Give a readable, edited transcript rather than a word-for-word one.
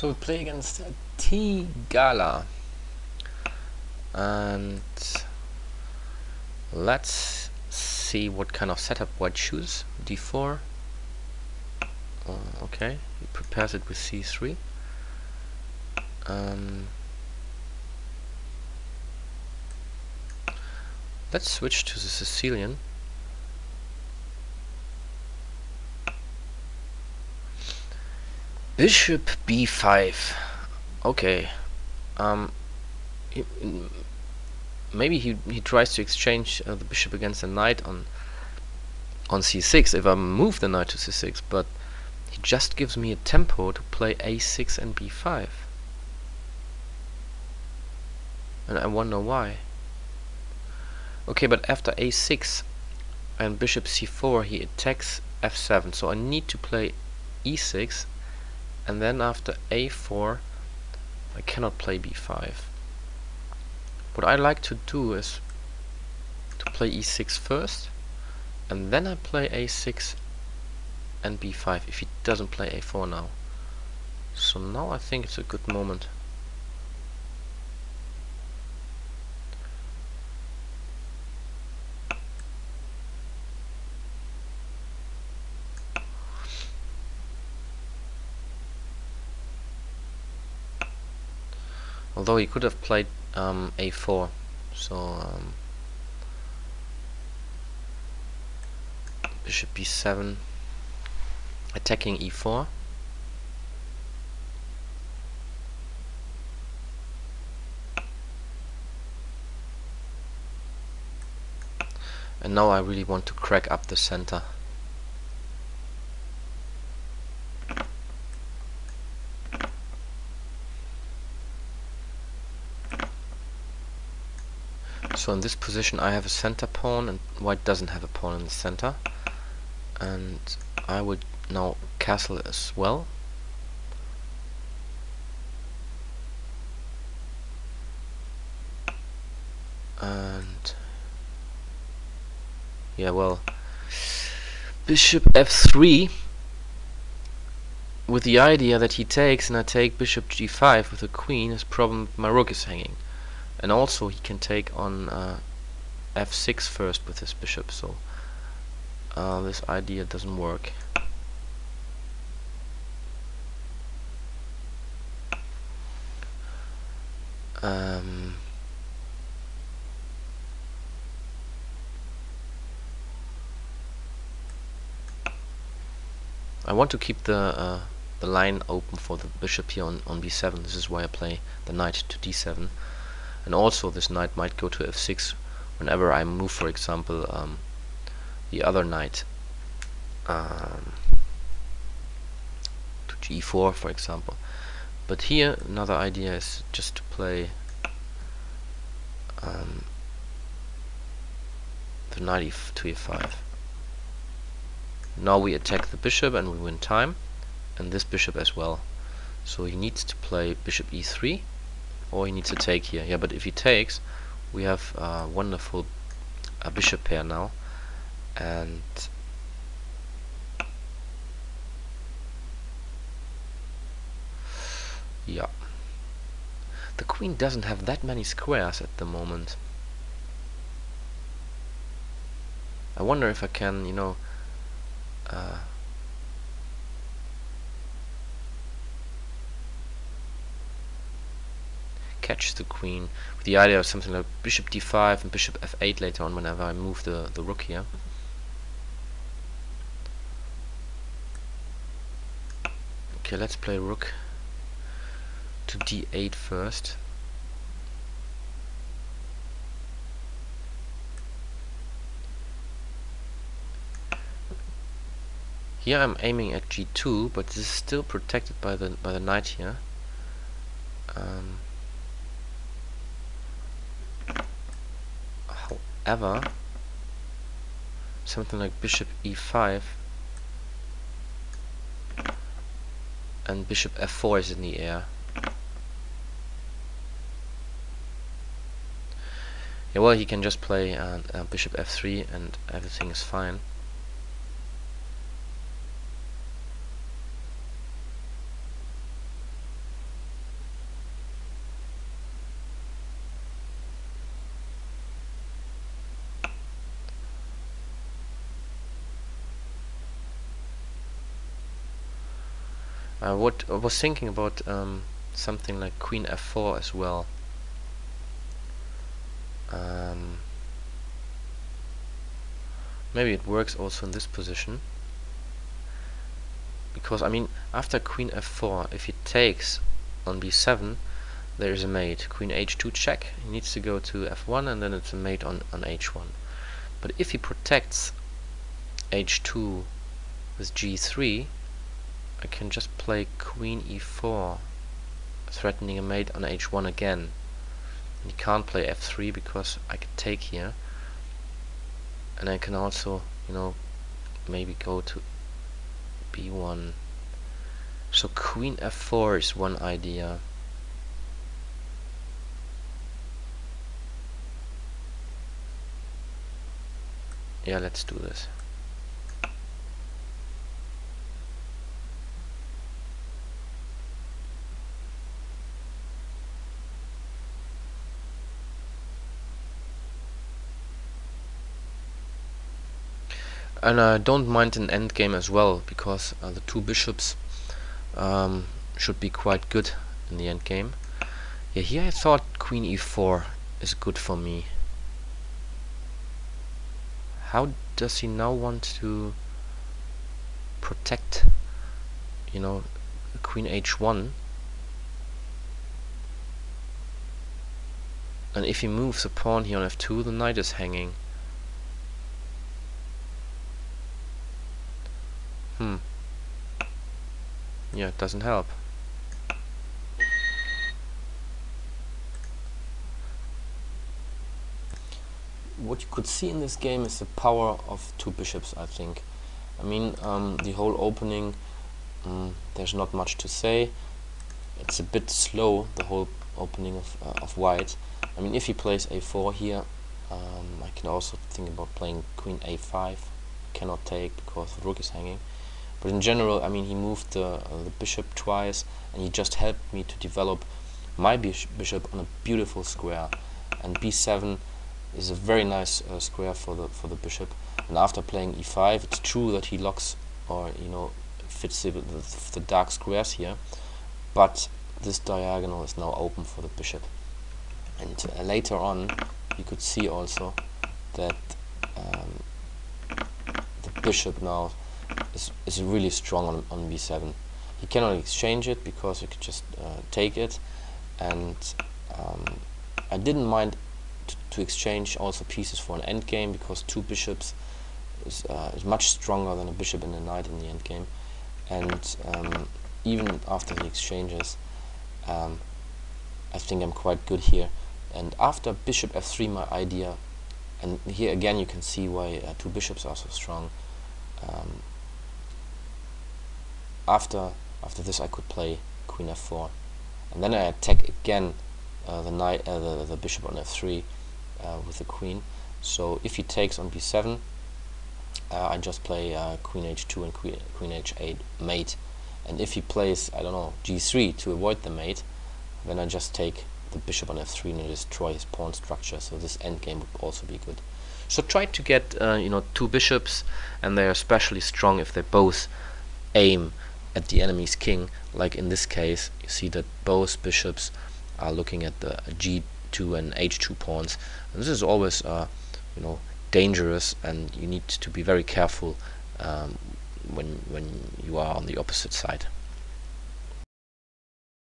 So we play against T Gala, and let's see what kind of setup white chooses. D4. Okay, he prepares it with C3. Let's switch to the Sicilian. Bishop B5. Okay. Maybe he tries to exchange the bishop against the knight on C6 if I move the knight to C6, but he just gives me a tempo to play A6 and B5. And I wonder why. Okay, but after A6 and bishop C4 he attacks F7, so I need to play E6, and then after A4 I cannot play B5. What I like to do is to play E6 first, and then I play A6 and B5 if he doesn't play A4 now. So now I think it's a good moment. Although he could have played A4, so bishop B7, attacking E4. And now I really want to crack up the center. So in this position I have a center pawn and white doesn't have a pawn in the center, and I would now castle as well. And yeah, well, bishop F3 with the idea that he takes and I take bishop G5 with the queen. His problem, my rook is hanging. And also he can take on F6 first with his bishop, so this idea doesn't work. I want to keep the line open for the bishop here on B7. This is why I play the knight to D7. And also this knight might go to F6 whenever I move, for example, the other knight to G4, for example. But here another idea is just to play the knight to E5. Now we attack the bishop and we win time, and this bishop as well. So he needs to play bishop E3, or he needs to take here. Yeah, but if he takes, we have a wonderful bishop pair now, and yeah, the queen doesn't have that many squares at the moment. I wonder if I can, you know, catch the queen with the idea of something like bishop D5 and bishop F8 later on whenever I move the rook here. Okay, let's play rook to D8 first. Here I'm aiming at G2, but this is still protected by the knight here. However, something like bishop E5 and bishop F4 is in the air. Yeah, well, he can just play bishop F3 and everything is fine. What I was thinking about something like queen f4 as well. Maybe it works also in this position, because I mean after queen f4, if he takes on b7, there is a mate. Queen h2 check. He needs to go to f1, and then it's a mate on h1. But if he protects h2 with g3, I can just play queen e4, threatening a mate on h1 again. And he can't play f3 because I can take here, and I can also, you know, maybe go to b1. So queen f4 is one idea. Yeah, let's do this. And I don't mind an endgame as well, because the two bishops should be quite good in the endgame. Yeah, here I thought queen e4 is good for me. How does he now want to protect, you know, queen h1? And if he moves a pawn here on f2, the knight is hanging. Yeah, it doesn't help. What you could see in this game is the power of two bishops, I think. I mean, the whole opening, there's not much to say. It's a bit slow, the whole opening of white. I mean, if he plays a4 here, I can also think about playing queen a5. Cannot take because the rook is hanging. But in general, I mean, he moved the bishop twice, and he just helped me to develop my bishop on a beautiful square. And b7 is a very nice square for the bishop. And after playing e5, it's true that he locks, or you know, fits the dark squares here, but this diagonal is now open for the bishop. And later on, you could see also that the bishop now is really strong on b7. He cannot exchange it because he could just take it, and I didn't mind to exchange also pieces for an endgame, because two bishops is much stronger than a bishop and a knight in the endgame. And even after the exchanges, I think I'm quite good here. And after bishop f3, my idea, and here again you can see why two bishops are so strong. After this, I could play queen f4, and then I attack again the bishop on f3 with the queen. So if he takes on b7, I just play queen h2 and queen h8 mate. And if he plays, I don't know, g3 to avoid the mate, then I just take the bishop on f3 and destroy his pawn structure. So this endgame would also be good. So try to get you know, two bishops, and they're especially strong if they both aim at the enemy's king. Like in this case, you see that both bishops are looking at the g2 and h2 pawns, and this is always you know, dangerous, and you need to be very careful when you are on the opposite side.